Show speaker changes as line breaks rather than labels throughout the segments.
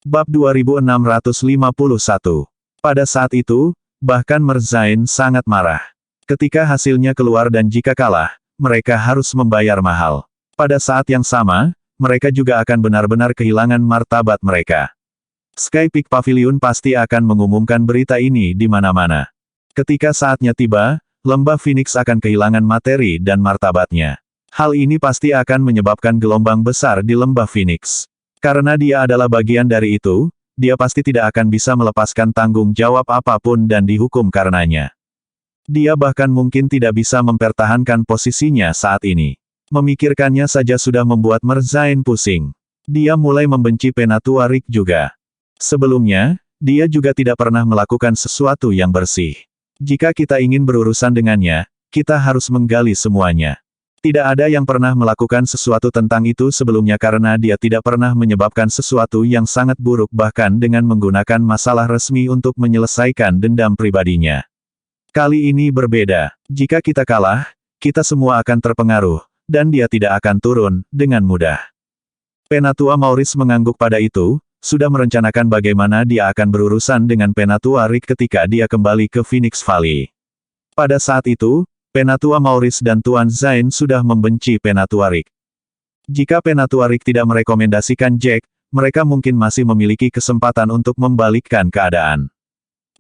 Bab 2651. Pada saat itu, bahkan Merzain sangat marah. Ketika hasilnya keluar dan jika kalah, mereka harus membayar mahal. Pada saat yang sama, mereka juga akan benar-benar kehilangan martabat mereka. Sky Peak Pavilion pasti akan mengumumkan berita ini di mana-mana. Ketika saatnya tiba, lembah Phoenix akan kehilangan materi dan martabatnya. Hal ini pasti akan menyebabkan gelombang besar di lembah Phoenix. Karena dia adalah bagian dari itu, dia pasti tidak akan bisa melepaskan tanggung jawab apapun dan dihukum karenanya. Dia bahkan mungkin tidak bisa mempertahankan posisinya saat ini. Memikirkannya saja sudah membuat Merzain pusing. Dia mulai membenci Penatua Rick juga. Sebelumnya, dia juga tidak pernah melakukan sesuatu yang bersih. Jika kita ingin berurusan dengannya, kita harus menggali semuanya. Tidak ada yang pernah melakukan sesuatu tentang itu sebelumnya karena dia tidak pernah menyebabkan sesuatu yang sangat buruk bahkan dengan menggunakan masalah resmi untuk menyelesaikan dendam pribadinya. Kali ini berbeda. Jika kita kalah, kita semua akan terpengaruh, dan dia tidak akan turun dengan mudah. Penatua Maurice mengangguk pada itu, sudah merencanakan bagaimana dia akan berurusan dengan Penatua Rick ketika dia kembali ke Phoenix Valley. Pada saat itu, Penatua Maurice dan Tuan Zain sudah membenci Penatua Rick. Jika Penatua Rick tidak merekomendasikan Jack, mereka mungkin masih memiliki kesempatan untuk membalikkan keadaan.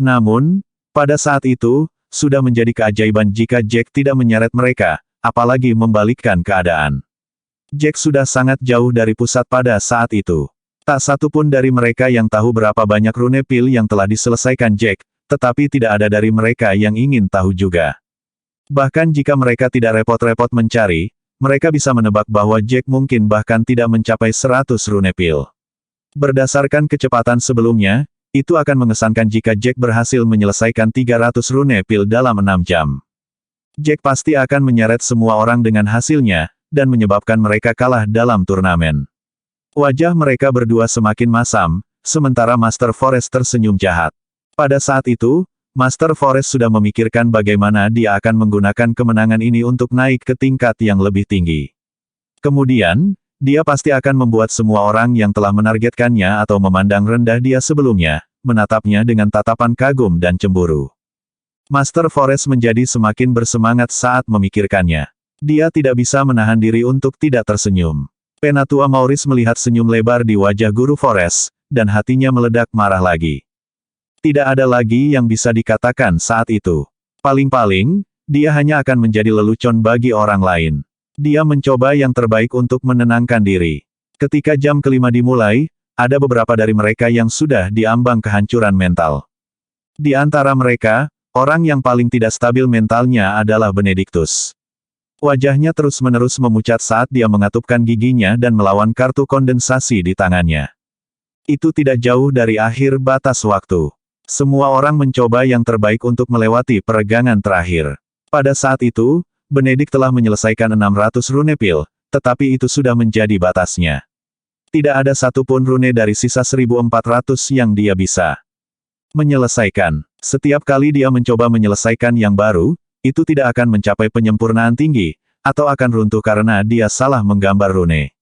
Namun, pada saat itu, sudah menjadi keajaiban jika Jack tidak menyeret mereka, apalagi membalikkan keadaan. Jack sudah sangat jauh dari pusat pada saat itu. Tak satu pun dari mereka yang tahu berapa banyak rune pil yang telah diselesaikan Jack, tetapi tidak ada dari mereka yang ingin tahu juga. Bahkan jika mereka tidak repot-repot mencari, mereka bisa menebak bahwa Jack mungkin bahkan tidak mencapai 100 rune pil. Berdasarkan kecepatan sebelumnya, itu akan mengesankan jika Jack berhasil menyelesaikan 300 rune pil dalam 6 jam. Jack pasti akan menyeret semua orang dengan hasilnya, dan menyebabkan mereka kalah dalam turnamen. Wajah mereka berdua semakin masam, sementara Master Forest tersenyum jahat. Pada saat itu, Master Forest sudah memikirkan bagaimana dia akan menggunakan kemenangan ini untuk naik ke tingkat yang lebih tinggi. Kemudian, dia pasti akan membuat semua orang yang telah menargetkannya atau memandang rendah dia sebelumnya, menatapnya dengan tatapan kagum dan cemburu. Master Forest menjadi semakin bersemangat saat memikirkannya. Dia tidak bisa menahan diri untuk tidak tersenyum. Penatua Maurice melihat senyum lebar di wajah Guru Forest, dan hatinya meledak marah lagi. Tidak ada lagi yang bisa dikatakan saat itu. Paling-paling, dia hanya akan menjadi lelucon bagi orang lain. Dia mencoba yang terbaik untuk menenangkan diri. Ketika jam kelima dimulai, ada beberapa dari mereka yang sudah diambang kehancuran mental. Di antara mereka, orang yang paling tidak stabil mentalnya adalah Benedictus. Wajahnya terus-menerus memucat saat dia mengatupkan giginya dan melawan kartu kondensasi di tangannya. Itu tidak jauh dari akhir batas waktu. Semua orang mencoba yang terbaik untuk melewati peregangan terakhir. Pada saat itu, Benedict telah menyelesaikan 600 rune pil, tetapi itu sudah menjadi batasnya. Tidak ada satupun rune dari sisa 1400 yang dia bisa menyelesaikan. Setiap kali dia mencoba menyelesaikan yang baru, itu tidak akan mencapai penyempurnaan tinggi, atau akan runtuh karena dia salah menggambar rune.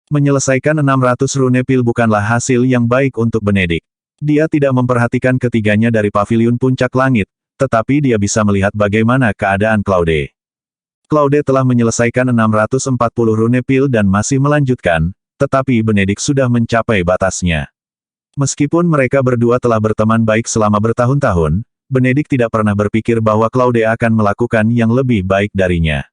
Menyelesaikan 600 rune pil bukanlah hasil yang baik untuk Benedict. Dia tidak memperhatikan ketiganya dari pavilion puncak langit, tetapi dia bisa melihat bagaimana keadaan Claude. Claude telah menyelesaikan 640 rune pil dan masih melanjutkan, tetapi Benedict sudah mencapai batasnya. Meskipun mereka berdua telah berteman baik selama bertahun-tahun, Benedict tidak pernah berpikir bahwa Claude akan melakukan yang lebih baik darinya.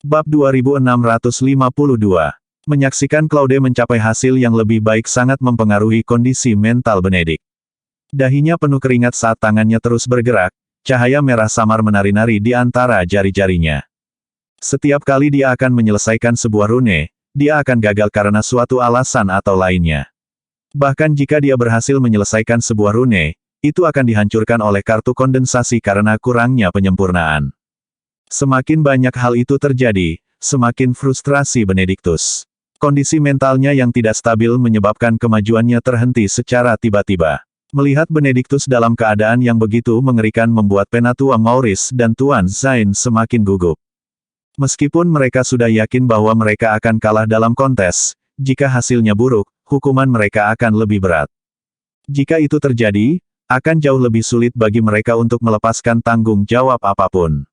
Bab 2652. Menyaksikan Claude mencapai hasil yang lebih baik sangat mempengaruhi kondisi mental Benedict. Dahinya penuh keringat saat tangannya terus bergerak, cahaya merah samar menari-nari di antara jari-jarinya. Setiap kali dia akan menyelesaikan sebuah rune, dia akan gagal karena suatu alasan atau lainnya. Bahkan jika dia berhasil menyelesaikan sebuah rune, itu akan dihancurkan oleh kartu kondensasi karena kurangnya penyempurnaan. Semakin banyak hal itu terjadi, semakin frustrasi Benedictus. Kondisi mentalnya yang tidak stabil menyebabkan kemajuannya terhenti secara tiba-tiba. Melihat Benedictus dalam keadaan yang begitu mengerikan membuat Penatua Maurice dan Tuan Zain semakin gugup. Meskipun mereka sudah yakin bahwa mereka akan kalah dalam kontes, jika hasilnya buruk, hukuman mereka akan lebih berat. Jika itu terjadi, akan jauh lebih sulit bagi mereka untuk melepaskan tanggung jawab apapun.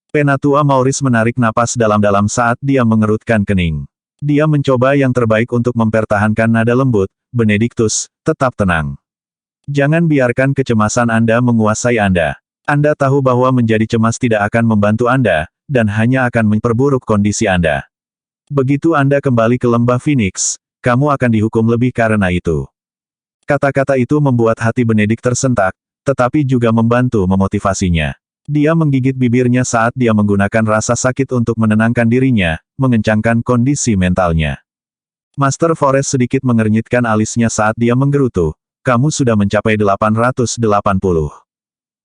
Penatua Maurice menarik napas dalam-dalam saat dia mengerutkan kening. Dia mencoba yang terbaik untuk mempertahankan nada lembut. Benediktus, tetap tenang. Jangan biarkan kecemasan Anda menguasai Anda. Anda tahu bahwa menjadi cemas tidak akan membantu Anda, dan hanya akan memperburuk kondisi Anda. Begitu Anda kembali ke lembah Phoenix, kamu akan dihukum lebih karena itu. Kata-kata itu membuat hati Benedict tersentak, tetapi juga membantu memotivasinya. Dia menggigit bibirnya saat dia menggunakan rasa sakit untuk menenangkan dirinya, mengencangkan kondisi mentalnya. Master Forest sedikit mengernyitkan alisnya saat dia menggerutu. Kamu sudah mencapai 880.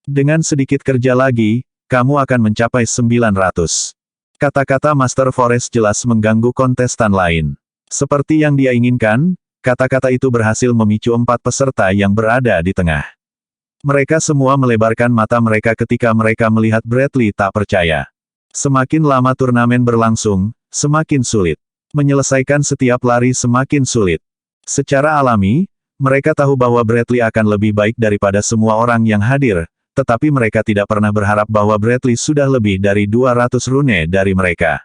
Dengan sedikit kerja lagi, kamu akan mencapai 900. Kata-kata Master Forest jelas mengganggu kontestan lain. Seperti yang dia inginkan, kata-kata itu berhasil memicu 4 peserta yang berada di tengah. Mereka semua melebarkan mata mereka ketika mereka melihat Bradley tak percaya. Semakin lama turnamen berlangsung, semakin sulit. Menyelesaikan setiap lari semakin sulit. Secara alami, mereka tahu bahwa Bradley akan lebih baik daripada semua orang yang hadir, tetapi mereka tidak pernah berharap bahwa Bradley sudah lebih dari 200 rune dari mereka.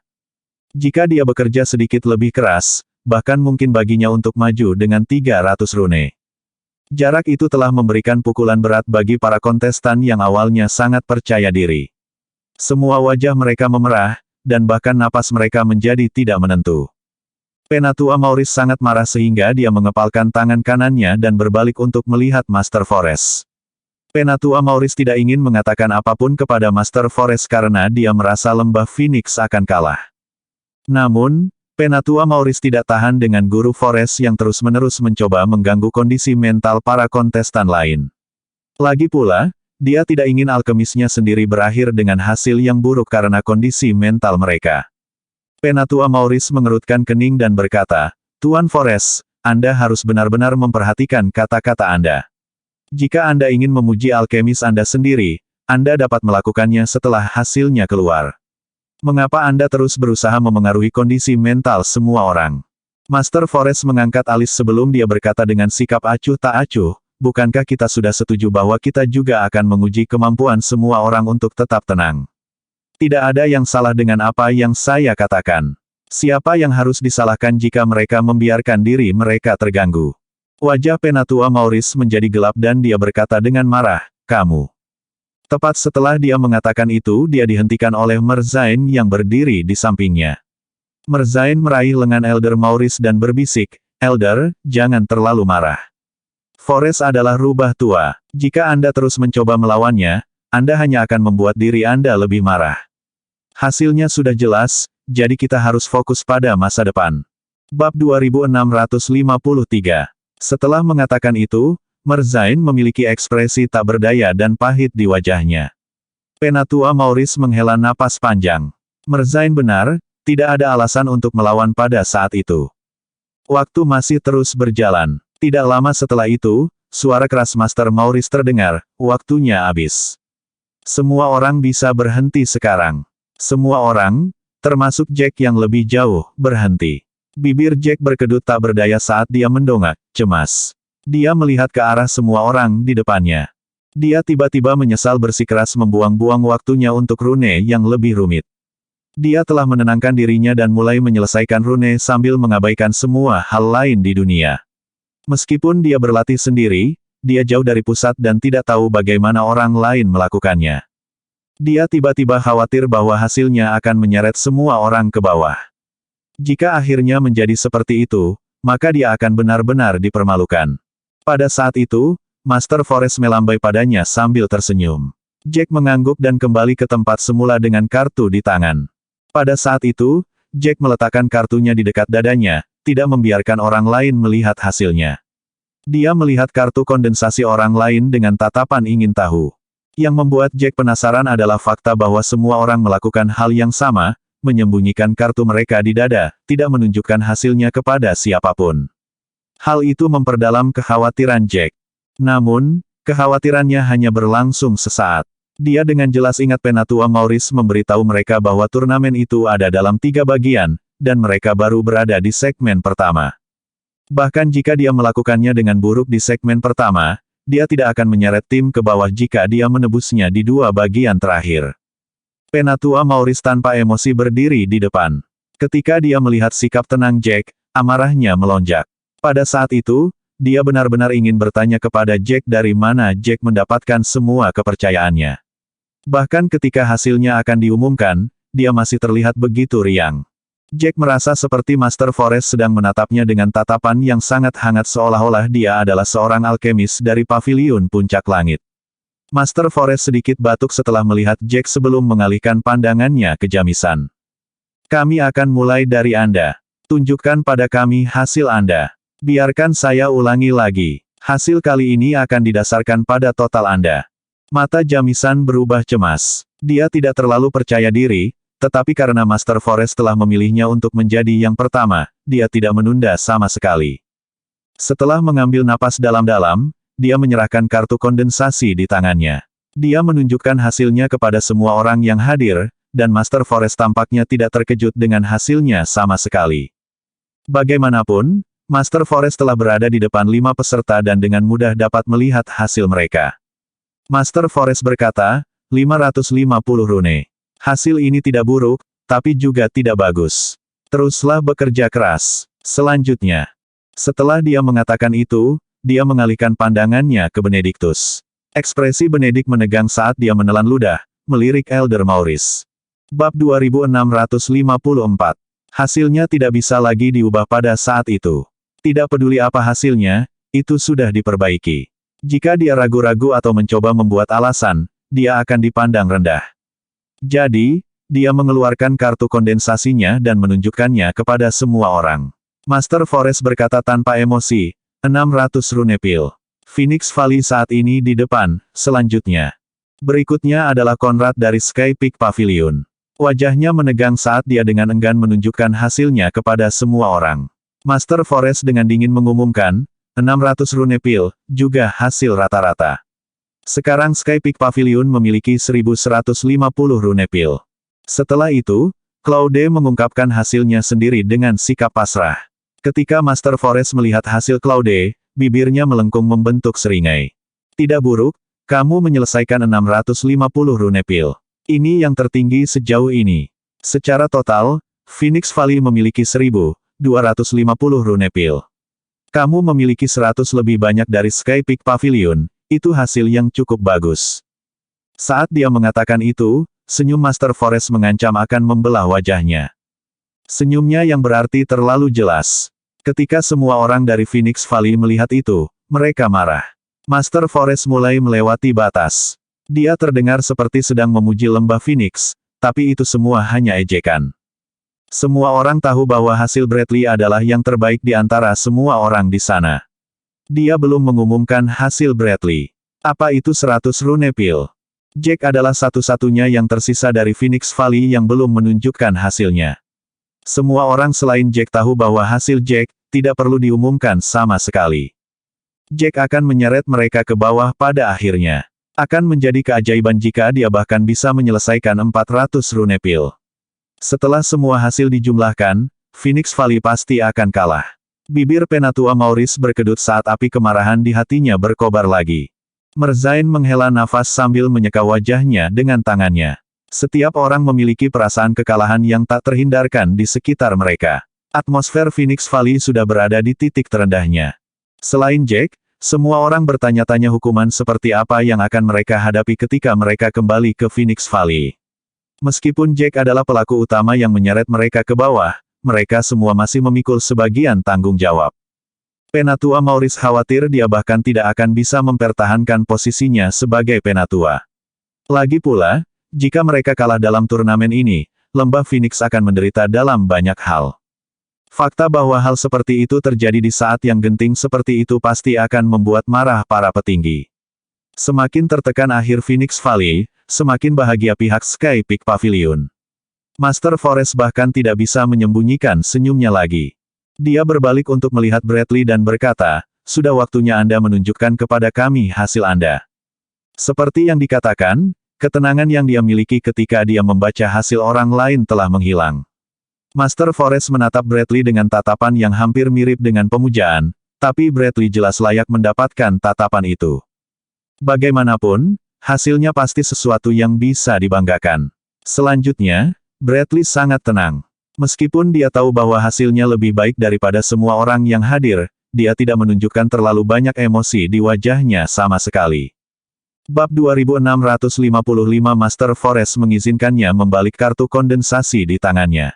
Jika dia bekerja sedikit lebih keras, bahkan mungkin baginya untuk maju dengan 300 rune. Jarak itu telah memberikan pukulan berat bagi para kontestan yang awalnya sangat percaya diri. Semua wajah mereka memerah, dan bahkan napas mereka menjadi tidak menentu. Penatua Maurice sangat marah sehingga dia mengepalkan tangan kanannya dan berbalik untuk melihat Master Forest. Penatua Maurice tidak ingin mengatakan apapun kepada Master Forest karena dia merasa lembah Phoenix akan kalah. Namun, Penatua Maurice tidak tahan dengan guru Forest yang terus-menerus mencoba mengganggu kondisi mental para kontestan lain. Lagi pula, dia tidak ingin alkemisnya sendiri berakhir dengan hasil yang buruk karena kondisi mental mereka. Penatua Maurice mengerutkan kening dan berkata, Tuan Forest, Anda harus benar-benar memperhatikan kata-kata Anda. Jika Anda ingin memuji alkemis Anda sendiri, Anda dapat melakukannya setelah hasilnya keluar. Mengapa Anda terus berusaha memengaruhi kondisi mental semua orang? Master Forest mengangkat alis sebelum dia berkata dengan sikap acuh tak acuh, bukankah kita sudah setuju bahwa kita juga akan menguji kemampuan semua orang untuk tetap tenang? Tidak ada yang salah dengan apa yang saya katakan. Siapa yang harus disalahkan jika mereka membiarkan diri mereka terganggu? Wajah Penatua Maurice menjadi gelap dan dia berkata dengan marah, kamu. Tepat setelah dia mengatakan itu dia dihentikan oleh Merzain yang berdiri di sampingnya. Merzain meraih lengan Elder Maurice dan berbisik, Elder, jangan terlalu marah. Forest adalah rubah tua. Jika Anda terus mencoba melawannya, Anda hanya akan membuat diri Anda lebih marah. Hasilnya sudah jelas, jadi kita harus fokus pada masa depan. Bab 2653. Setelah mengatakan itu, Merzain memiliki ekspresi tak berdaya dan pahit di wajahnya. Penatua Maurice menghela napas panjang. Merzain benar, tidak ada alasan untuk melawan pada saat itu. Waktu masih terus berjalan. Tidak lama setelah itu, suara keras Master Maurice terdengar, waktunya habis. Semua orang bisa berhenti sekarang. Semua orang, termasuk Jack yang lebih jauh, berhenti. Bibir Jack berkedut tak berdaya saat dia mendongak, cemas. Dia melihat ke arah semua orang di depannya. Dia tiba-tiba menyesal bersikeras membuang-buang waktunya untuk rune yang lebih rumit. Dia telah menenangkan dirinya dan mulai menyelesaikan rune sambil mengabaikan semua hal lain di dunia. Meskipun dia berlatih sendiri, dia jauh dari pusat dan tidak tahu bagaimana orang lain melakukannya. Dia tiba-tiba khawatir bahwa hasilnya akan menyeret semua orang ke bawah. Jika akhirnya menjadi seperti itu, maka dia akan benar-benar dipermalukan. Pada saat itu, Master Forest melambai padanya sambil tersenyum. Jack mengangguk dan kembali ke tempat semula dengan kartu di tangan. Pada saat itu, Jack meletakkan kartunya di dekat dadanya, tidak membiarkan orang lain melihat hasilnya. Dia melihat kartu kondensasi orang lain dengan tatapan ingin tahu. Yang membuat Jack penasaran adalah fakta bahwa semua orang melakukan hal yang sama, menyembunyikan kartu mereka di dada, tidak menunjukkan hasilnya kepada siapapun. Hal itu memperdalam kekhawatiran Jack. Namun, kekhawatirannya hanya berlangsung sesaat. Dia dengan jelas ingat Penatua Maurice memberitahu mereka bahwa turnamen itu ada dalam 3 bagian, dan mereka baru berada di segmen pertama. Bahkan jika dia melakukannya dengan buruk di segmen pertama, dia tidak akan menyeret tim ke bawah jika dia menebusnya di dua bagian terakhir. Penatua Maurice tanpa emosi berdiri di depan. Ketika dia melihat sikap tenang Jack, amarahnya melonjak. Pada saat itu, dia benar-benar ingin bertanya kepada Jack dari mana Jack mendapatkan semua kepercayaannya. Bahkan ketika hasilnya akan diumumkan, dia masih terlihat begitu riang. Jack merasa seperti Master Forest sedang menatapnya dengan tatapan yang sangat hangat seolah-olah dia adalah seorang alkemis dari paviliun puncak langit. Master Forest sedikit batuk setelah melihat Jack sebelum mengalihkan pandangannya ke Jamisan. Kami akan mulai dari Anda. Tunjukkan pada kami hasil Anda. Biarkan saya ulangi lagi. Hasil kali ini akan didasarkan pada total Anda. Mata Jamisan berubah cemas. Dia tidak terlalu percaya diri, tetapi karena Master Forest telah memilihnya untuk menjadi yang pertama, dia tidak menunda sama sekali. Setelah mengambil napas dalam-dalam, dia menyerahkan kartu kondensasi di tangannya. Dia menunjukkan hasilnya kepada semua orang yang hadir, dan Master Forest tampaknya tidak terkejut dengan hasilnya sama sekali. Bagaimanapun, Master Forest telah berada di depan 5 peserta dan dengan mudah dapat melihat hasil mereka. Master Forest berkata, 550 rune. Hasil ini tidak buruk, tapi juga tidak bagus. Teruslah bekerja keras. Selanjutnya, setelah dia mengatakan itu, dia mengalihkan pandangannya ke Benedictus. Ekspresi Benedict menegang saat dia menelan ludah, melirik Elder Maurice. Bab 2654. Hasilnya tidak bisa lagi diubah pada saat itu. Tidak peduli apa hasilnya, itu sudah diperbaiki. Jika dia ragu-ragu atau mencoba membuat alasan, dia akan dipandang rendah. Jadi, dia mengeluarkan kartu kondensasinya dan menunjukkannya kepada semua orang. Master Forest berkata tanpa emosi, 600 rune pil. Phoenix Valley saat ini di depan, selanjutnya. Berikutnya adalah Conrad dari Sky Peak Pavilion. Wajahnya menegang saat dia dengan enggan menunjukkan hasilnya kepada semua orang. Master Forest dengan dingin mengumumkan, 600 rune pil, juga hasil rata-rata. Sekarang Sky Peak Pavilion memiliki 1150 rune pil. Setelah itu, Claude mengungkapkan hasilnya sendiri dengan sikap pasrah. Ketika Master Forest melihat hasil Claude, bibirnya melengkung membentuk seringai. Tidak buruk, kamu menyelesaikan 650 rune pil. Ini yang tertinggi sejauh ini. Secara total, Phoenix Valley memiliki 1250 rune pil. Kamu memiliki 100 lebih banyak dari Sky Peak Pavilion. Itu hasil yang cukup bagus. Saat dia mengatakan itu, senyum Master Forest mengancam akan membelah wajahnya. Senyumnya yang berarti terlalu jelas. Ketika semua orang dari Phoenix Valley melihat itu, mereka marah. Master Forest mulai melewati batas. Dia terdengar seperti sedang memuji lembah Phoenix, tapi itu semua hanya ejekan. Semua orang tahu bahwa hasil Bradley adalah yang terbaik di antara semua orang di sana. Dia belum mengumumkan hasil Bradley. Apa itu 100 rune pil? Jack adalah satu-satunya yang tersisa dari Phoenix Valley yang belum menunjukkan hasilnya. Semua orang selain Jack tahu bahwa hasil Jack tidak perlu diumumkan sama sekali. Jack akan menyeret mereka ke bawah pada akhirnya. Akan menjadi keajaiban jika dia bahkan bisa menyelesaikan 400 rune pil. Setelah semua hasil dijumlahkan, Phoenix Valley pasti akan kalah. Bibir Penatua Maurice berkedut saat api kemarahan di hatinya berkobar lagi. Merzain menghela nafas sambil menyeka wajahnya dengan tangannya. Setiap orang memiliki perasaan kekalahan yang tak terhindarkan di sekitar mereka. Atmosfer Phoenix Valley sudah berada di titik terendahnya. Selain Jack, semua orang bertanya-tanya hukuman seperti apa yang akan mereka hadapi ketika mereka kembali ke Phoenix Valley. Meskipun Jack adalah pelaku utama yang menyeret mereka ke bawah, mereka semua masih memikul sebagian tanggung jawab. Penatua Maurice khawatir dia bahkan tidak akan bisa mempertahankan posisinya sebagai penatua. Lagi pula, jika mereka kalah dalam turnamen ini, lembah Phoenix akan menderita dalam banyak hal. Fakta bahwa hal seperti itu terjadi di saat yang genting seperti itu pasti akan membuat marah para petinggi. Semakin tertekan akhir Phoenix Valley, semakin bahagia pihak Sky Peak Pavilion. Master Forest bahkan tidak bisa menyembunyikan senyumnya lagi. Dia berbalik untuk melihat Bradley dan berkata, sudah waktunya Anda menunjukkan kepada kami hasil Anda. Seperti yang dikatakan, ketenangan yang dia miliki ketika dia membaca hasil orang lain telah menghilang. Master Forest menatap Bradley dengan tatapan yang hampir mirip dengan pemujaan, tapi Bradley jelas layak mendapatkan tatapan itu. Bagaimanapun, hasilnya pasti sesuatu yang bisa dibanggakan. Selanjutnya, Bradley sangat tenang. Meskipun dia tahu bahwa hasilnya lebih baik daripada semua orang yang hadir, dia tidak menunjukkan terlalu banyak emosi di wajahnya sama sekali. Bab 2655 Master Forest mengizinkannya membalik kartu kondensasi di tangannya.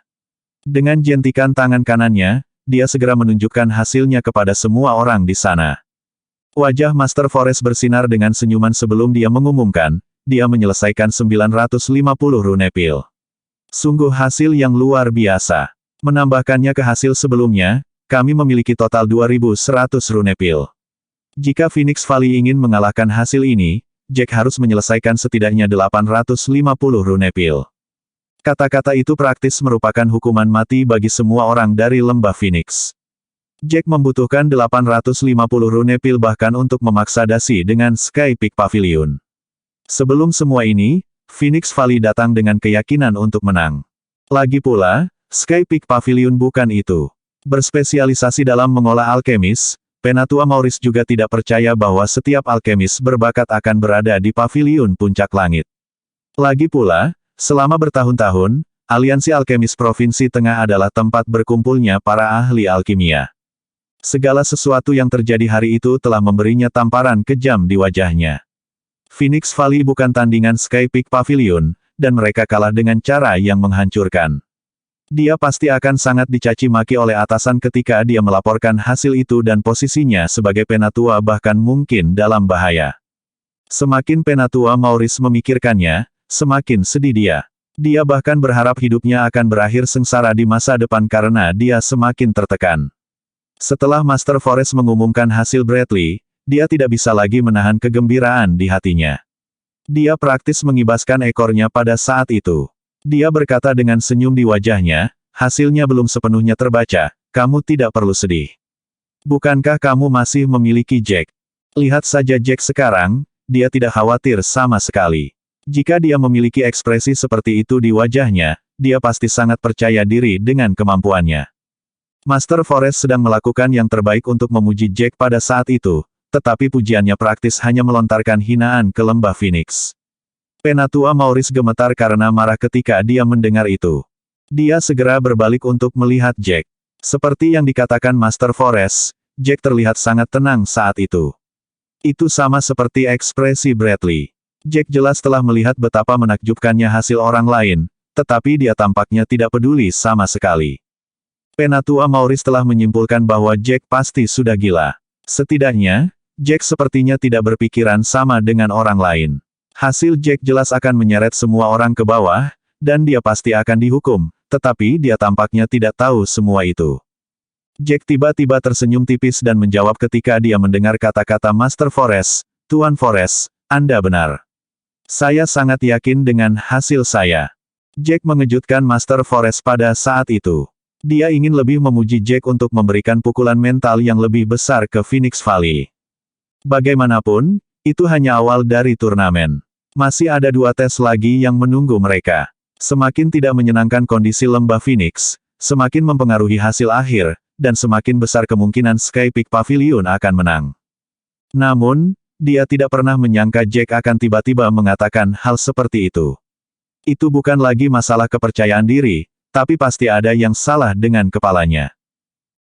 Dengan jentikan tangan kanannya, dia segera menunjukkan hasilnya kepada semua orang di sana. Wajah Master Forest bersinar dengan senyuman sebelum dia mengumumkan, dia menyelesaikan 950 rune pil. Sungguh hasil yang luar biasa. Menambahkannya ke hasil sebelumnya, kami memiliki total 2100 rune pil. Jika Phoenix Valley ingin mengalahkan hasil ini, Jack harus menyelesaikan setidaknya 850 rune pil. Kata-kata itu praktis merupakan hukuman mati bagi semua orang dari lembah Phoenix. Jack membutuhkan 850 rune pil bahkan untuk memaksa dasi dengan Sky Peak Pavilion. Sebelum semua ini, Phoenix Valley datang dengan keyakinan untuk menang. Lagi pula, Sky Peak Pavilion bukan itu. Berspesialisasi dalam mengolah alkemis, Penatua Maurice juga tidak percaya bahwa setiap alkemis berbakat akan berada di pavilion puncak langit. Lagi pula, selama bertahun-tahun, Aliansi Alkemis Provinsi Tengah adalah tempat berkumpulnya para ahli alkimia. Segala sesuatu yang terjadi hari itu telah memberinya tamparan kejam di wajahnya. Phoenix Valley bukan tandingan Sky Peak Pavilion, dan mereka kalah dengan cara yang menghancurkan. Dia pasti akan sangat dicaci maki oleh atasan ketika dia melaporkan hasil itu dan posisinya sebagai penatua bahkan mungkin dalam bahaya. Semakin Penatua Maurice memikirkannya, semakin sedih dia. Dia bahkan berharap hidupnya akan berakhir sengsara di masa depan karena dia semakin tertekan. Setelah Master Forest mengumumkan hasil Bradley, dia tidak bisa lagi menahan kegembiraan di hatinya. Dia praktis mengibaskan ekornya pada saat itu. Dia berkata dengan senyum di wajahnya, hasilnya belum sepenuhnya terbaca, kamu tidak perlu sedih. Bukankah kamu masih memiliki Jack? Lihat saja Jack sekarang, dia tidak khawatir sama sekali. Jika dia memiliki ekspresi seperti itu di wajahnya, dia pasti sangat percaya diri dengan kemampuannya. Master Forest sedang melakukan yang terbaik untuk memuji Jack pada saat itu, tetapi pujiannya praktis hanya melontarkan hinaan ke lembah Phoenix. Penatua Maurice gemetar karena marah ketika dia mendengar itu. Dia segera berbalik untuk melihat Jack. Seperti yang dikatakan Master Forest, Jack terlihat sangat tenang saat itu. Itu sama seperti ekspresi Bradley. Jack jelas telah melihat betapa menakjubkannya hasil orang lain, tetapi dia tampaknya tidak peduli sama sekali. Penatua Maurice telah menyimpulkan bahwa Jack pasti sudah gila. Setidaknya, Jack sepertinya tidak berpikiran sama dengan orang lain. Hasil Jack jelas akan menyeret semua orang ke bawah, dan dia pasti akan dihukum, tetapi dia tampaknya tidak tahu semua itu. Jack tiba-tiba tersenyum tipis dan menjawab ketika dia mendengar kata-kata Master Forest, Tuan Forest, Anda benar. Saya sangat yakin dengan hasil saya. Jack mengejutkan Master Forest pada saat itu. Dia ingin lebih memuji Jack untuk memberikan pukulan mental yang lebih besar ke Phoenix Valley. Bagaimanapun, itu hanya awal dari turnamen. Masih ada 2 tes lagi yang menunggu mereka. Semakin tidak menyenangkan kondisi lembah Phoenix, semakin mempengaruhi hasil akhir, dan semakin besar kemungkinan Sky Peak Pavilion akan menang. Namun, dia tidak pernah menyangka Jack akan tiba-tiba mengatakan hal seperti itu. Itu bukan lagi masalah kepercayaan diri, tapi pasti ada yang salah dengan kepalanya.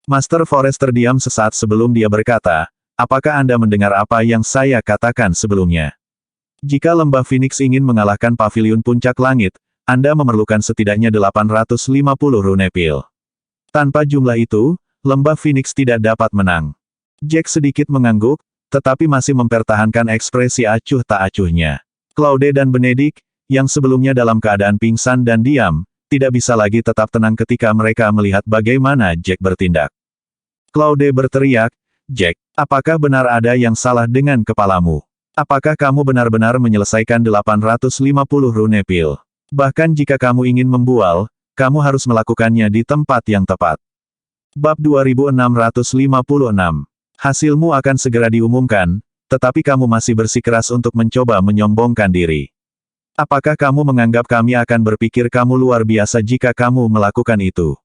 Master Forest terdiam sesaat sebelum dia berkata, apakah Anda mendengar apa yang saya katakan sebelumnya? Jika lembah Phoenix ingin mengalahkan pavilion puncak langit, Anda memerlukan setidaknya 850 rune pil. Tanpa jumlah itu, lembah Phoenix tidak dapat menang. Jack sedikit mengangguk, tetapi masih mempertahankan ekspresi acuh tak acuhnya. Claude dan Benedict, yang sebelumnya dalam keadaan pingsan dan diam, tidak bisa lagi tetap tenang ketika mereka melihat bagaimana Jack bertindak. Claude berteriak, Jack, apakah benar ada yang salah dengan kepalamu? Apakah kamu benar-benar menyelesaikan 850 rune pil? Bahkan jika kamu ingin membual, kamu harus melakukannya di tempat yang tepat. Bab 2656. Hasilmu akan segera diumumkan, tetapi kamu masih bersikeras untuk mencoba menyombongkan diri. Apakah kamu menganggap kami akan berpikir kamu luar biasa jika kamu melakukan itu?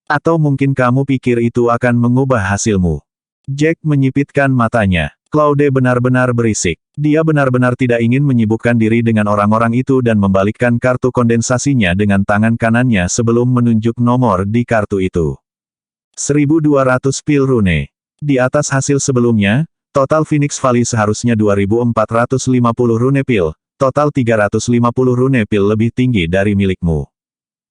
Atau mungkin kamu pikir itu akan mengubah hasilmu? Jack menyipitkan matanya. Claude benar-benar berisik. Dia benar-benar tidak ingin menyibukkan diri dengan orang-orang itu dan membalikkan kartu kondensasinya dengan tangan kanannya sebelum menunjuk nomor di kartu itu. 1200 pil rune. Di atas hasil sebelumnya, total Phoenix Valley seharusnya 2450 rune pil, total 350 rune pil lebih tinggi dari milikmu.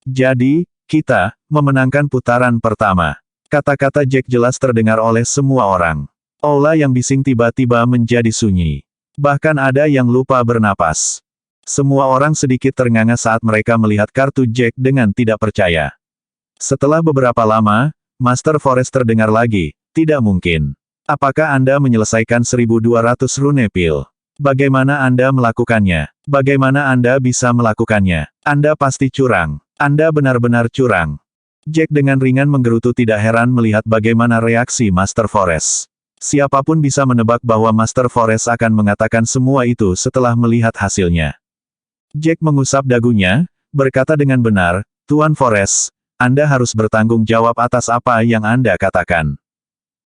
Jadi, kita memenangkan putaran pertama. Kata-kata Jack jelas terdengar oleh semua orang. Aula yang bising tiba-tiba menjadi sunyi. Bahkan ada yang lupa bernapas. Semua orang sedikit ternganga saat mereka melihat kartu Jack dengan tidak percaya. Setelah beberapa lama, Master Forest terdengar lagi, tidak mungkin. Apakah Anda menyelesaikan 1200 rune pil? Bagaimana Anda melakukannya? Bagaimana Anda bisa melakukannya? Anda pasti curang. Anda benar-benar curang. Jack dengan ringan menggerutu tidak heran melihat bagaimana reaksi Master Forest. Siapapun bisa menebak bahwa Master Forest akan mengatakan semua itu setelah melihat hasilnya. Jack mengusap dagunya, berkata dengan benar, Tuan Forest, Anda harus bertanggung jawab atas apa yang Anda katakan.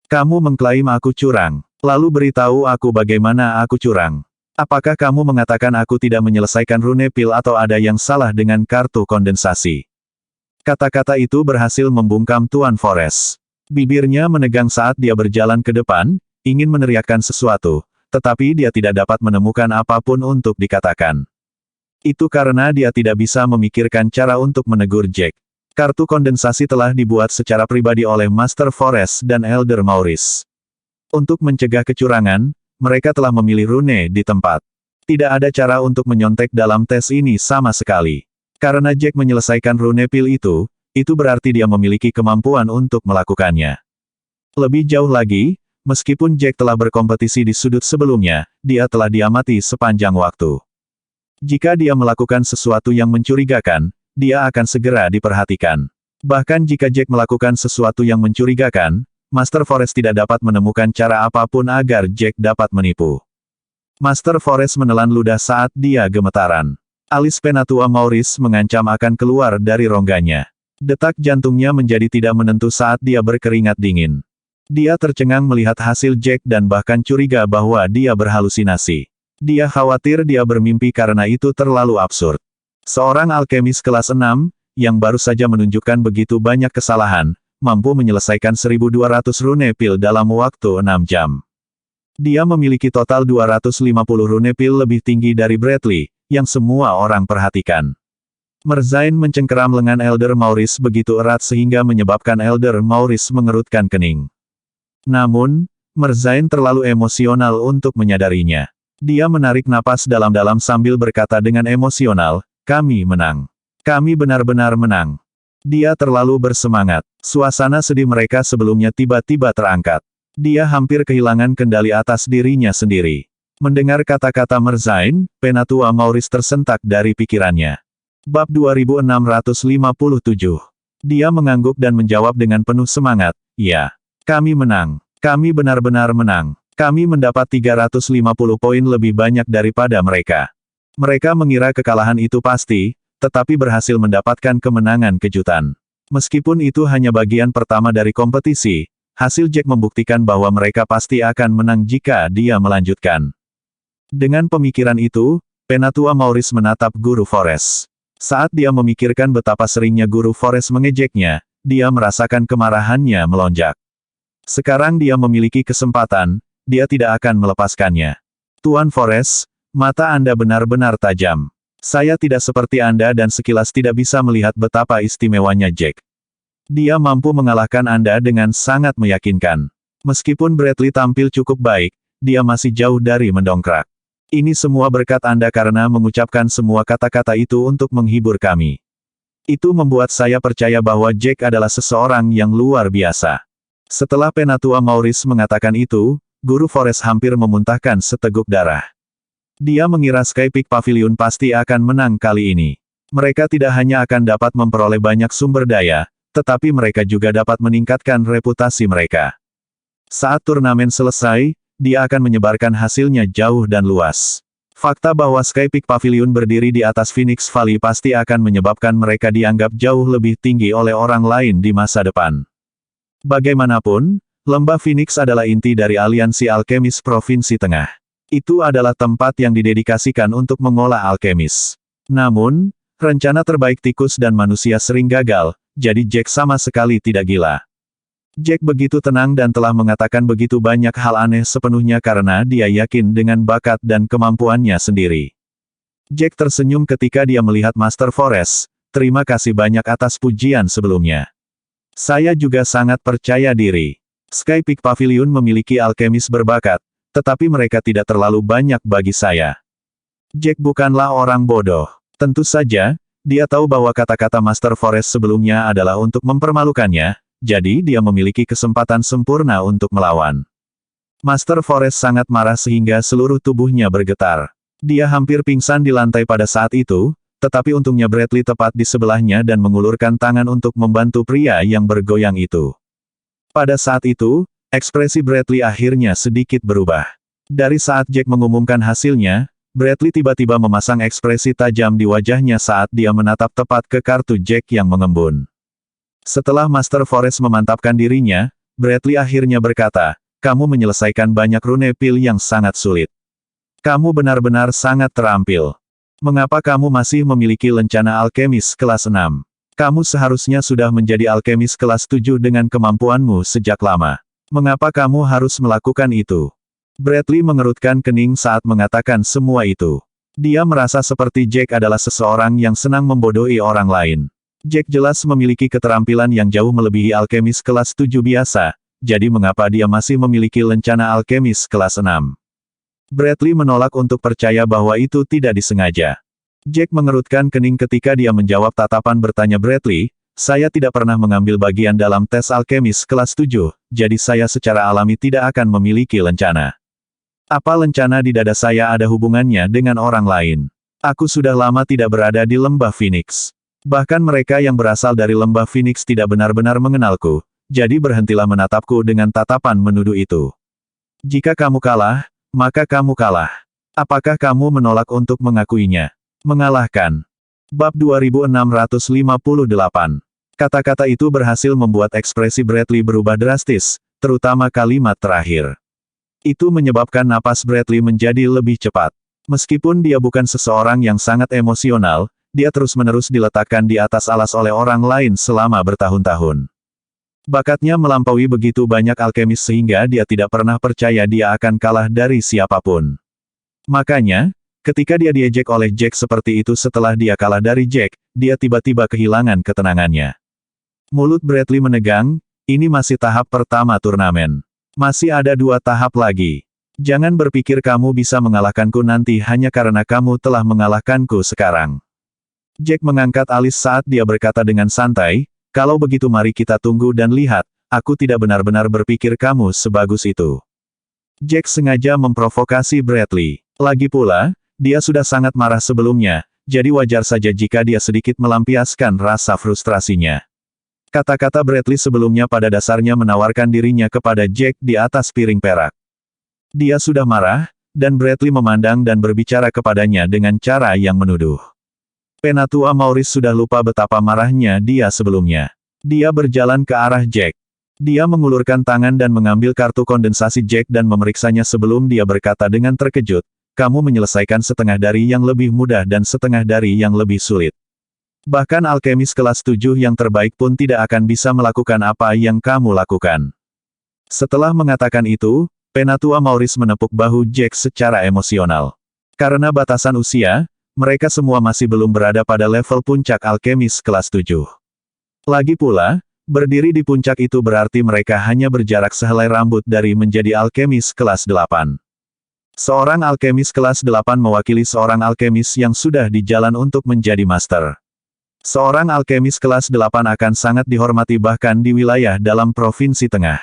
Kamu mengklaim aku curang, lalu beritahu aku bagaimana aku curang. Apakah kamu mengatakan aku tidak menyelesaikan rune pil atau ada yang salah dengan kartu kondensasi? Kata-kata itu berhasil membungkam Tuan Forest. Bibirnya menegang saat dia berjalan ke depan, ingin meneriakkan sesuatu, tetapi dia tidak dapat menemukan apapun untuk dikatakan. Itu karena dia tidak bisa memikirkan cara untuk menegur Jack. Kartu kondensasi telah dibuat secara pribadi oleh Master Forest dan Elder Maurice. Untuk mencegah kecurangan, mereka telah memilih rune di tempat. Tidak ada cara untuk menyontek dalam tes ini sama sekali. Karena Jack menyelesaikan rune pil itu berarti dia memiliki kemampuan untuk melakukannya. Lebih jauh lagi, meskipun Jack telah berkompetisi di sudut sebelumnya, dia telah diamati sepanjang waktu. Jika dia melakukan sesuatu yang mencurigakan, dia akan segera diperhatikan. Bahkan jika Jack melakukan sesuatu yang mencurigakan, Master Forest tidak dapat menemukan cara apapun agar Jack dapat menipu. Master Forest menelan ludah saat dia gemetaran. Alis Penatua Maurice mengancam akan keluar dari rongganya. Detak jantungnya menjadi tidak menentu saat dia berkeringat dingin. Dia tercengang melihat hasil Jack dan bahkan curiga bahwa dia berhalusinasi. Dia khawatir dia bermimpi karena itu terlalu absurd. Seorang alkemis kelas 6, yang baru saja menunjukkan begitu banyak kesalahan, mampu menyelesaikan 1200 rune pil dalam waktu 6 jam. Dia memiliki total 250 rune pil lebih tinggi dari Bradley, yang semua orang perhatikan. Merzain mencengkeram lengan Elder Maurice begitu erat sehingga menyebabkan Elder Maurice mengerutkan kening. Namun, Merzain terlalu emosional untuk menyadarinya. Dia menarik napas dalam-dalam sambil berkata dengan emosional, kami menang. Kami benar-benar menang. Dia terlalu bersemangat. Suasana sedih mereka sebelumnya tiba-tiba terangkat. Dia hampir kehilangan kendali atas dirinya sendiri. Mendengar kata-kata Merzain, Penatua Maurice tersentak dari pikirannya. Bab 2657. Dia mengangguk dan menjawab dengan penuh semangat, ya. Kami menang. Kami benar-benar menang. Kami mendapat 350 poin lebih banyak daripada mereka. Mereka mengira kekalahan itu pasti, tetapi berhasil mendapatkan kemenangan kejutan. Meskipun itu hanya bagian pertama dari kompetisi, hasil Jack membuktikan bahwa mereka pasti akan menang jika dia melanjutkan. Dengan pemikiran itu, Penatua Maurice menatap Guru Forest. Saat dia memikirkan betapa seringnya Guru Forest mengejeknya, dia merasakan kemarahannya melonjak. Sekarang dia memiliki kesempatan, dia tidak akan melepaskannya. Tuan Forest, mata Anda benar-benar tajam. Saya tidak seperti Anda dan sekilas tidak bisa melihat betapa istimewanya Jack. Dia mampu mengalahkan Anda dengan sangat meyakinkan. Meskipun Bradley tampil cukup baik, dia masih jauh dari mendongkrak. Ini semua berkat Anda karena mengucapkan semua kata-kata itu untuk menghibur kami. Itu membuat saya percaya bahwa Jack adalah seseorang yang luar biasa. Setelah Penatua Maurice mengatakan itu, Guru Forest hampir memuntahkan seteguk darah. Dia mengira Sky Peak Pavilion pasti akan menang kali ini. Mereka tidak hanya akan dapat memperoleh banyak sumber daya, tetapi mereka juga dapat meningkatkan reputasi mereka. Saat turnamen selesai, dia akan menyebarkan hasilnya jauh dan luas. Fakta bahwa Sky Peak Pavilion berdiri di atas Phoenix Valley pasti akan menyebabkan mereka dianggap jauh lebih tinggi oleh orang lain di masa depan. Bagaimanapun, Lembah Phoenix adalah inti dari aliansi alkemis Provinsi Tengah. Itu adalah tempat yang didedikasikan untuk mengolah alkemis. Namun, rencana terbaik tikus dan manusia sering gagal, jadi Jack sama sekali tidak gila. Jack begitu tenang dan telah mengatakan begitu banyak hal aneh sepenuhnya karena dia yakin dengan bakat dan kemampuannya sendiri. Jack tersenyum ketika dia melihat Master Forest, terima kasih banyak atas pujian sebelumnya. Saya juga sangat percaya diri. Sky Peak Pavilion memiliki alkemis berbakat, tetapi mereka tidak terlalu banyak bagi saya. Jack bukanlah orang bodoh. Tentu saja, dia tahu bahwa kata-kata Master Forest sebelumnya adalah untuk mempermalukannya, jadi dia memiliki kesempatan sempurna untuk melawan. Master Forest sangat marah sehingga seluruh tubuhnya bergetar. Dia hampir pingsan di lantai pada saat itu, tetapi untungnya Bradley tepat di sebelahnya dan mengulurkan tangan untuk membantu pria yang bergoyang itu. Pada saat itu, ekspresi Bradley akhirnya sedikit berubah. Dari saat Jack mengumumkan hasilnya, Bradley tiba-tiba memasang ekspresi tajam di wajahnya saat dia menatap tepat ke kartu Jack yang mengembun. Setelah Master Forest memantapkan dirinya, Bradley akhirnya berkata, "Kamu menyelesaikan banyak rune pil yang sangat sulit. Kamu benar-benar sangat terampil. Mengapa kamu masih memiliki lencana alkemis kelas 6? Kamu seharusnya sudah menjadi alkemis kelas 7 dengan kemampuanmu sejak lama. Mengapa kamu harus melakukan itu?" Bradley mengerutkan kening saat mengatakan semua itu. Dia merasa seperti Jack adalah seseorang yang senang membodohi orang lain. Jack jelas memiliki keterampilan yang jauh melebihi alkemis kelas 7 biasa, jadi mengapa dia masih memiliki lencana alkemis kelas 6? Bradley menolak untuk percaya bahwa itu tidak disengaja. Jack mengerutkan kening ketika dia menjawab tatapan bertanya Bradley, "Saya tidak pernah mengambil bagian dalam tes alkemis kelas 7, jadi saya secara alami tidak akan memiliki lencana. Apa lencana di dada saya ada hubungannya dengan orang lain? Aku sudah lama tidak berada di Lembah Phoenix. Bahkan mereka yang berasal dari Lembah Phoenix tidak benar-benar mengenalku, jadi berhentilah menatapku dengan tatapan menuduh itu. Jika kamu kalah, maka kamu kalah. Apakah kamu menolak untuk mengakuinya?" Mengalahkan. Bab 2658. Kata-kata itu berhasil membuat ekspresi Bradley berubah drastis, terutama kalimat terakhir. Itu menyebabkan napas Bradley menjadi lebih cepat. Meskipun dia bukan seseorang yang sangat emosional, dia terus-menerus diletakkan di atas alas oleh orang lain selama bertahun-tahun. Bakatnya melampaui begitu banyak alkemis sehingga dia tidak pernah percaya dia akan kalah dari siapapun. Makanya, ketika dia diejek oleh Jack seperti itu setelah dia kalah dari Jack, dia tiba-tiba kehilangan ketenangannya. Mulut Bradley menegang, ini masih tahap pertama turnamen. Masih ada 2 tahap lagi. Jangan berpikir kamu bisa mengalahkanku nanti hanya karena kamu telah mengalahkanku sekarang. Jack mengangkat alis saat dia berkata dengan santai, "Kalau begitu mari kita tunggu dan lihat, aku tidak benar-benar berpikir kamu sebagus itu." Jack sengaja memprovokasi Bradley. Lagi pula, dia sudah sangat marah sebelumnya, jadi wajar saja jika dia sedikit melampiaskan rasa frustrasinya. Kata-kata Bradley sebelumnya pada dasarnya menawarkan dirinya kepada Jack di atas piring perak. Dia sudah marah, dan Bradley memandang dan berbicara kepadanya dengan cara yang menuduh. Penatua Maurice sudah lupa betapa marahnya dia sebelumnya. Dia berjalan ke arah Jack. Dia mengulurkan tangan dan mengambil kartu kondensasi Jack dan memeriksanya sebelum dia berkata dengan terkejut, "Kamu menyelesaikan setengah dari yang lebih mudah dan setengah dari yang lebih sulit. Bahkan alkemis kelas 7 yang terbaik pun tidak akan bisa melakukan apa yang kamu lakukan." Setelah mengatakan itu, Penatua Maurice menepuk bahu Jack secara emosional. Karena batasan usia, mereka semua masih belum berada pada level puncak alkemis kelas 7. Lagi pula, berdiri di puncak itu berarti mereka hanya berjarak sehelai rambut dari menjadi alkemis kelas 8. Seorang alkemis kelas 8 mewakili seorang alkemis yang sudah di jalan untuk menjadi master. Seorang alkemis kelas 8 akan sangat dihormati bahkan di wilayah dalam Provinsi Tengah.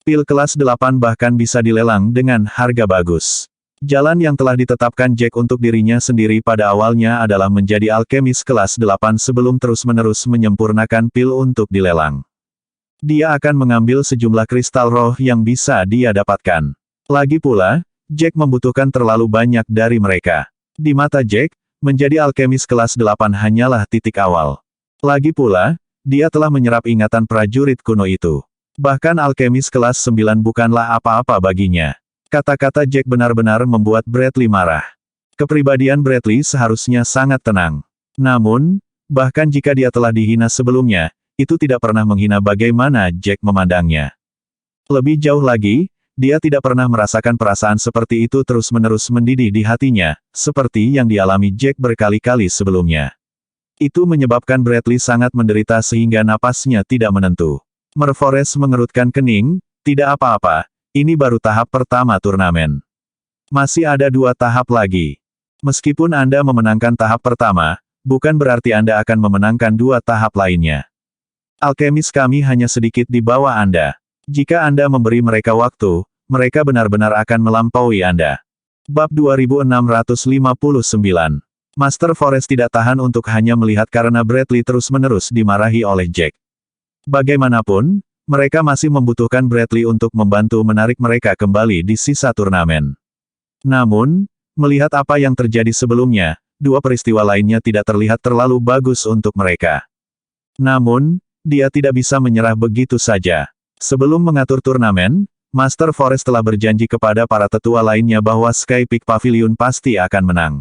Pil kelas 8 bahkan bisa dilelang dengan harga bagus. Jalan yang telah ditetapkan Jack untuk dirinya sendiri pada awalnya adalah menjadi alkemis kelas 8 sebelum terus-menerus menyempurnakan pil untuk dilelang. Dia akan mengambil sejumlah kristal roh yang bisa dia dapatkan. Lagi pula, Jack membutuhkan terlalu banyak dari mereka. Di mata Jack, menjadi alkemis kelas 8 hanyalah titik awal. Lagi pula, dia telah menyerap ingatan prajurit kuno itu. Bahkan alkemis kelas 9 bukanlah apa-apa baginya. Kata-kata Jack benar-benar membuat Bradley marah. Kepribadian Bradley seharusnya sangat tenang. Namun, bahkan jika dia telah dihina sebelumnya, itu tidak pernah menghina bagaimana Jack memandangnya. Lebih jauh lagi, dia tidak pernah merasakan perasaan seperti itu terus-menerus mendidih di hatinya, seperti yang dialami Jack berkali-kali sebelumnya. Itu menyebabkan Bradley sangat menderita sehingga napasnya tidak menentu. Merforest mengerutkan kening, tidak apa-apa, ini baru tahap pertama turnamen. Masih ada 2 tahap lagi. Meskipun Anda memenangkan tahap pertama, bukan berarti Anda akan memenangkan 2 tahap lainnya. Alkemis kami hanya sedikit di bawah Anda. Jika Anda memberi mereka waktu, mereka benar-benar akan melampaui Anda. Bab 2659. Master Forest tidak tahan untuk hanya melihat karena Bradley terus-menerus dimarahi oleh Jack. Bagaimanapun, mereka masih membutuhkan Bradley untuk membantu menarik mereka kembali di sisa turnamen. Namun, melihat apa yang terjadi sebelumnya, 2 peristiwa lainnya tidak terlihat terlalu bagus untuk mereka. Namun, dia tidak bisa menyerah begitu saja. Sebelum mengatur turnamen, Master Forest telah berjanji kepada para tetua lainnya bahwa Sky Peak Pavilion pasti akan menang.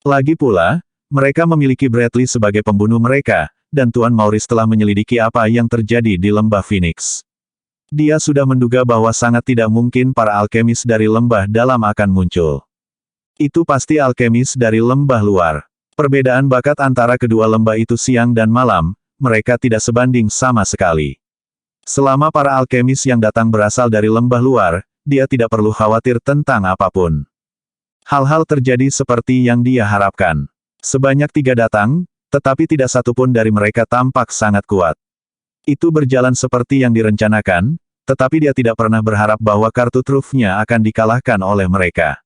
Lagi pula, mereka memiliki Bradley sebagai pembunuh mereka, dan Tuan Maurice telah menyelidiki apa yang terjadi di lembah Phoenix. Dia sudah menduga bahwa sangat tidak mungkin para alkemis dari lembah dalam akan muncul. Itu pasti alkemis dari lembah luar. Perbedaan bakat antara kedua lembah itu siang dan malam, mereka tidak sebanding sama sekali. Selama para alkemis yang datang berasal dari lembah luar, dia tidak perlu khawatir tentang apapun. Hal-hal terjadi seperti yang dia harapkan. Sebanyak 3 datang, tetapi tidak satupun dari mereka tampak sangat kuat. Itu berjalan seperti yang direncanakan, tetapi dia tidak pernah berharap bahwa kartu trufnya akan dikalahkan oleh mereka.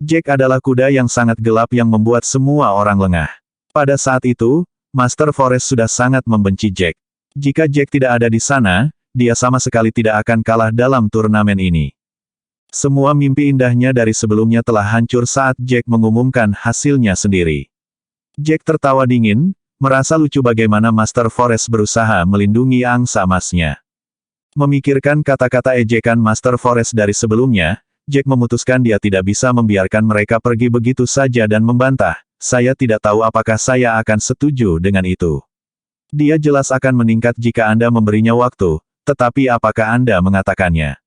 Jack adalah kuda yang sangat gelap yang membuat semua orang lengah. Pada saat itu, Master Forest sudah sangat membenci Jack. Jika Jack tidak ada di sana, dia sama sekali tidak akan kalah dalam turnamen ini. Semua mimpi indahnya dari sebelumnya telah hancur saat Jack mengumumkan hasilnya sendiri. Jack tertawa dingin, merasa lucu bagaimana Master Forest berusaha melindungi angsa emasnya. Memikirkan kata-kata ejekan Master Forest dari sebelumnya, Jack memutuskan dia tidak bisa membiarkan mereka pergi begitu saja dan membantah, saya tidak tahu apakah saya akan setuju dengan itu. Dia jelas akan meningkat jika Anda memberinya waktu, tetapi apakah Anda mengatakannya?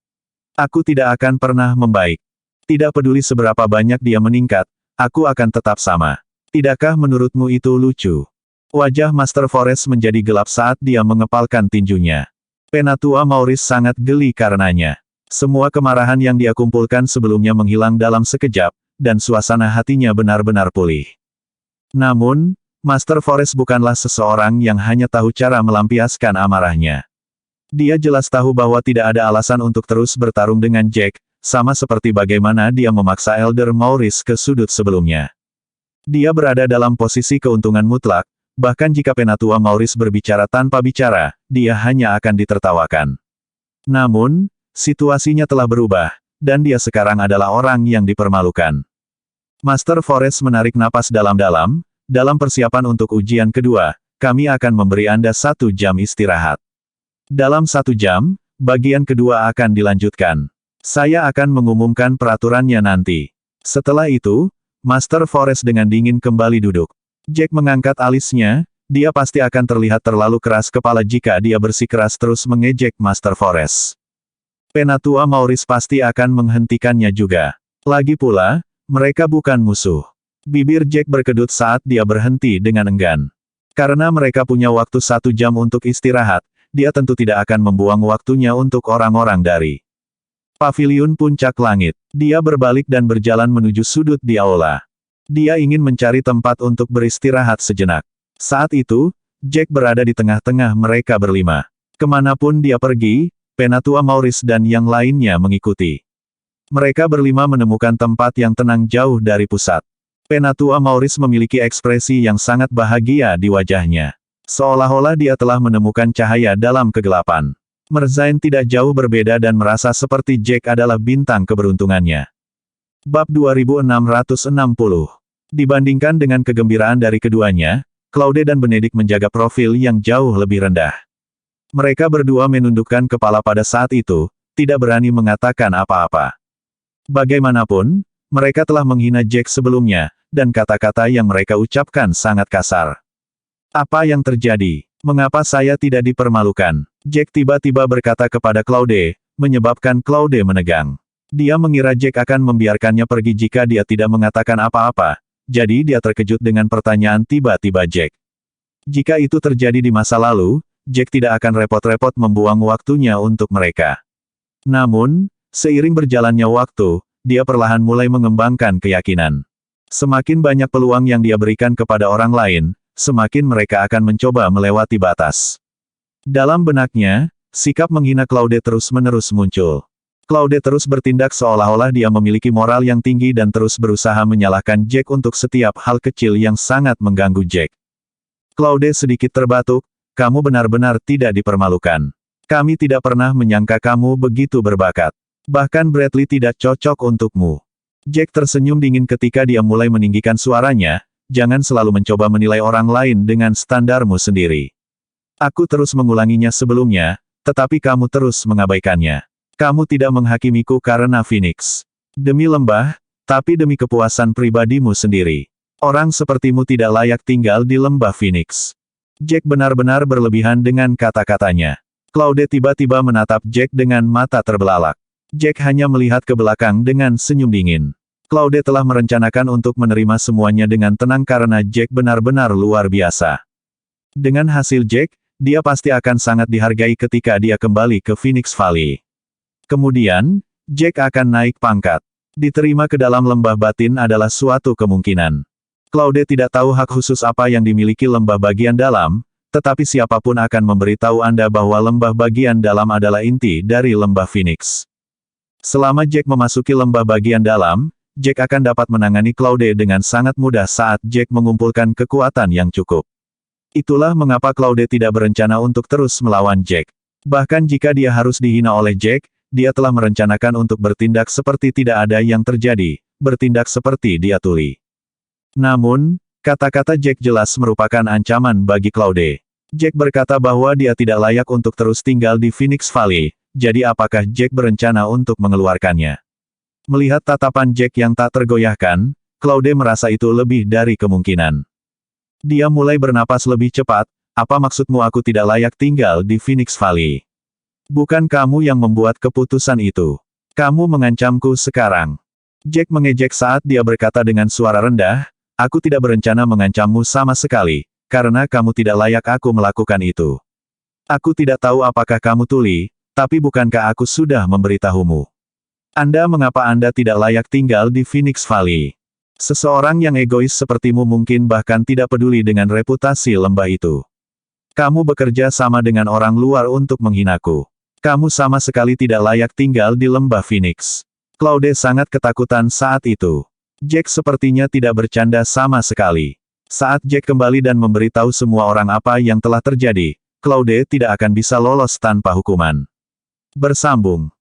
Aku tidak akan pernah membaik. Tidak peduli seberapa banyak dia meningkat, aku akan tetap sama. Tidakkah menurutmu itu lucu? Wajah Master Forest menjadi gelap saat dia mengepalkan tinjunya. Penatua Maurice sangat geli karenanya. Semua kemarahan yang dia kumpulkan sebelumnya menghilang dalam sekejap, dan suasana hatinya benar-benar pulih. Namun, Master Forest bukanlah seseorang yang hanya tahu cara melampiaskan amarahnya. Dia jelas tahu bahwa tidak ada alasan untuk terus bertarung dengan Jack, sama seperti bagaimana dia memaksa Elder Maurice ke sudut sebelumnya. Dia berada dalam posisi keuntungan mutlak, bahkan jika Penatua Maurice berbicara tanpa bicara, dia hanya akan ditertawakan. Namun, situasinya telah berubah, dan dia sekarang adalah orang yang dipermalukan. Master Forest menarik napas dalam-dalam, dalam persiapan untuk ujian kedua, kami akan memberi Anda 1 jam istirahat. Dalam 1 jam, bagian kedua akan dilanjutkan. Saya akan mengumumkan peraturannya nanti. Setelah itu, Master Forest dengan dingin kembali duduk. Jack mengangkat alisnya, dia pasti akan terlihat terlalu keras kepala jika dia bersikeras terus mengejek Master Forest. Penatua Maurice pasti akan menghentikannya juga. Lagi pula, mereka bukan musuh. Bibir Jack berkedut saat dia berhenti dengan enggan. Karena mereka punya waktu 1 jam untuk istirahat, dia tentu tidak akan membuang waktunya untuk orang-orang dari Paviliun Puncak Langit. Dia berbalik dan berjalan menuju sudut di aula. Dia ingin mencari tempat untuk beristirahat sejenak. Saat itu, Jack berada di tengah-tengah mereka berlima. Kemanapun dia pergi, Penatua Maurice dan yang lainnya mengikuti. Mereka berlima menemukan tempat yang tenang jauh dari pusat. Penatua Maurice memiliki ekspresi yang sangat bahagia di wajahnya. Seolah-olah dia telah menemukan cahaya dalam kegelapan. Merzain tidak jauh berbeda dan merasa seperti Jack adalah bintang keberuntungannya. Bab 2660. Dibandingkan dengan kegembiraan dari keduanya, Claude dan Benedict menjaga profil yang jauh lebih rendah. Mereka berdua menundukkan kepala pada saat itu, tidak berani mengatakan apa-apa. Bagaimanapun, mereka telah menghina Jack sebelumnya, dan kata-kata yang mereka ucapkan sangat kasar. Apa yang terjadi? Mengapa saya tidak dipermalukan? Jack tiba-tiba berkata kepada Claude, menyebabkan Claude menegang. Dia mengira Jack akan membiarkannya pergi jika dia tidak mengatakan apa-apa, jadi dia terkejut dengan pertanyaan tiba-tiba Jack. Jika itu terjadi di masa lalu, Jack tidak akan repot-repot membuang waktunya untuk mereka. Namun, seiring berjalannya waktu, dia perlahan mulai mengembangkan keyakinan. Semakin banyak peluang yang dia berikan kepada orang lain, semakin mereka akan mencoba melewati batas. Dalam benaknya, sikap menghina Claude terus-menerus muncul. Claude terus bertindak seolah-olah dia memiliki moral yang tinggi dan terus berusaha menyalahkan Jack untuk setiap hal kecil yang sangat mengganggu Jack. Claude sedikit terbatuk, kamu benar-benar tidak dipermalukan. Kami tidak pernah menyangka kamu begitu berbakat. Bahkan Bradley tidak cocok untukmu. Jack tersenyum dingin ketika dia mulai meninggikan suaranya, jangan selalu mencoba menilai orang lain dengan standarmu sendiri. Aku terus mengulanginya sebelumnya, tetapi kamu terus mengabaikannya. Kamu tidak menghakimiku karena Phoenix. Demi lembah, tapi demi kepuasan pribadimu sendiri. Orang sepertimu tidak layak tinggal di lembah Phoenix. Jack benar-benar berlebihan dengan kata-katanya. Claude tiba-tiba menatap Jack dengan mata terbelalak. Jack hanya melihat ke belakang dengan senyum dingin. Claude telah merencanakan untuk menerima semuanya dengan tenang karena Jack benar-benar luar biasa. Dengan hasil Jack, dia pasti akan sangat dihargai ketika dia kembali ke Phoenix Valley. Kemudian, Jack akan naik pangkat. Diterima ke dalam lembah batin adalah suatu kemungkinan. Claude tidak tahu hak khusus apa yang dimiliki lembah bagian dalam, tetapi siapapun akan memberitahu Anda bahwa lembah bagian dalam adalah inti dari lembah Phoenix. Selama Jack memasuki lembah bagian dalam, Jack akan dapat menangani Claude dengan sangat mudah saat Jack mengumpulkan kekuatan yang cukup. Itulah mengapa Claude tidak berencana untuk terus melawan Jack. Bahkan jika dia harus dihina oleh Jack, dia telah merencanakan untuk bertindak seperti tidak ada yang terjadi, bertindak seperti dia tuli. Namun, kata-kata Jack jelas merupakan ancaman bagi Claude. Jack berkata bahwa dia tidak layak untuk terus tinggal di Phoenix Valley, jadi apakah Jack berencana untuk mengeluarkannya? Melihat tatapan Jack yang tak tergoyahkan, Claude merasa itu lebih dari kemungkinan. Dia mulai bernapas lebih cepat, apa maksudmu aku tidak layak tinggal di Phoenix Valley? Bukan kamu yang membuat keputusan itu. Kamu mengancamku sekarang. Jack mengejek saat dia berkata dengan suara rendah, aku tidak berencana mengancammu sama sekali, karena kamu tidak layak aku melakukan itu. Aku tidak tahu apakah kamu tuli, tapi bukankah aku sudah memberitahumu? Mengapa Anda tidak layak tinggal di Phoenix Valley? Seseorang yang egois sepertimu mungkin bahkan tidak peduli dengan reputasi lembah itu. Kamu bekerja sama dengan orang luar untuk menghinaku. Kamu sama sekali tidak layak tinggal di lembah Phoenix. Claude sangat ketakutan saat itu. Jack sepertinya tidak bercanda sama sekali. Saat Jack kembali dan memberitahu semua orang apa yang telah terjadi, Claude tidak akan bisa lolos tanpa hukuman. Bersambung.